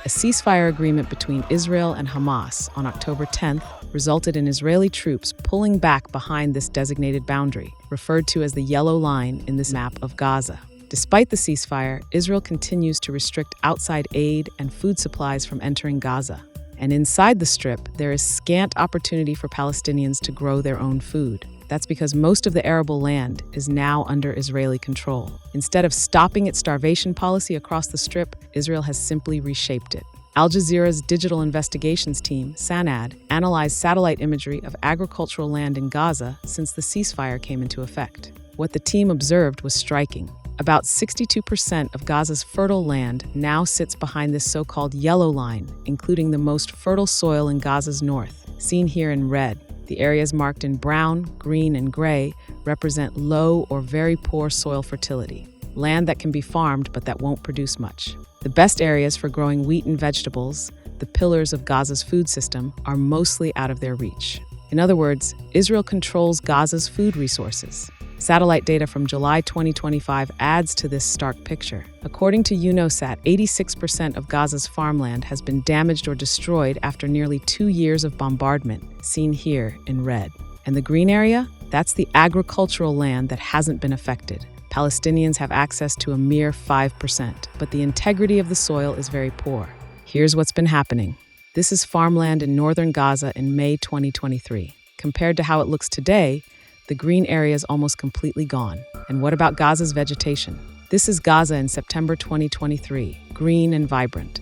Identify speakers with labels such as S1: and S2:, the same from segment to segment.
S1: A ceasefire agreement between Israel and Hamas on October 10th resulted in Israeli troops pulling back behind this designated boundary, referred to as the yellow line in this map of Gaza. Despite the ceasefire, Israel continues to restrict outside aid and food supplies from entering Gaza. And inside the Strip, there is scant opportunity for Palestinians to grow their own food. That's because most of the arable land is now under Israeli control. Instead of stopping its starvation policy across the Strip, Israel has simply reshaped it. Al Jazeera's digital investigations team, SANAD, analyzed satellite imagery of agricultural land in Gaza since the ceasefire came into effect. What the team observed was striking. About 62% of Gaza's fertile land now sits behind this so-called yellow line, including the most fertile soil in Gaza's north, seen here in red. The areas marked in brown, green, and gray represent low or very poor soil fertility, land that can be farmed but that won't produce much. The best areas for growing wheat and vegetables, the pillars of Gaza's food system, are mostly out of their reach. In other words, Israel controls Gaza's food resources. Satellite data from July 2025 adds to this stark picture. According to UNOSAT, 86% of Gaza's farmland has been damaged or destroyed after nearly 2 years of bombardment, seen here in red. And the green area? That's the agricultural land that hasn't been affected. Palestinians have access to a mere 5%, but the integrity of the soil is very poor. Here's what's been happening. This is farmland in northern Gaza in May 2023. Compared to how it looks today, the green area is almost completely gone. And what about Gaza's vegetation? This is Gaza in September 2023, green and vibrant.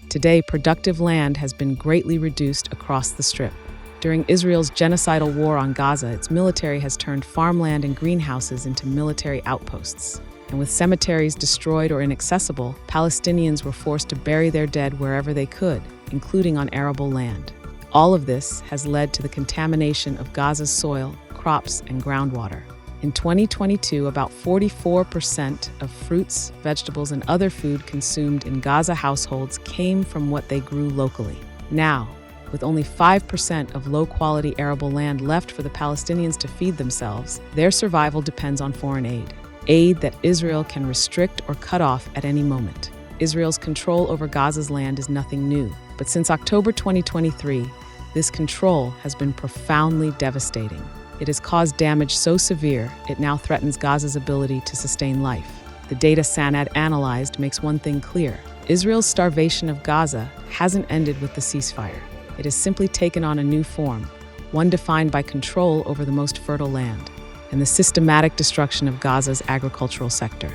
S1: Today, productive land has been greatly reduced across the Strip. During Israel's genocidal war on Gaza, its military has turned farmland and greenhouses into military outposts. And with cemeteries destroyed or inaccessible, Palestinians were forced to bury their dead wherever they could, including on arable land. All of this has led to the contamination of Gaza's soil, crops, and groundwater. In 2022, about 44% of fruits, vegetables, and other food consumed in Gaza households came from what they grew locally. Now, with only 5% of low-quality arable land left for the Palestinians to feed themselves, their survival depends on foreign aid that Israel can restrict or cut off at any moment. Israel's control over Gaza's land is nothing new, but since October 2023, this control has been profoundly devastating. It has caused damage so severe, it now threatens Gaza's ability to sustain life. The data SANAD analyzed makes one thing clear. Israel's starvation of Gaza hasn't ended with the ceasefire. It has simply taken on a new form, one defined by control over the most fertile land and the systematic destruction of Gaza's agricultural sector.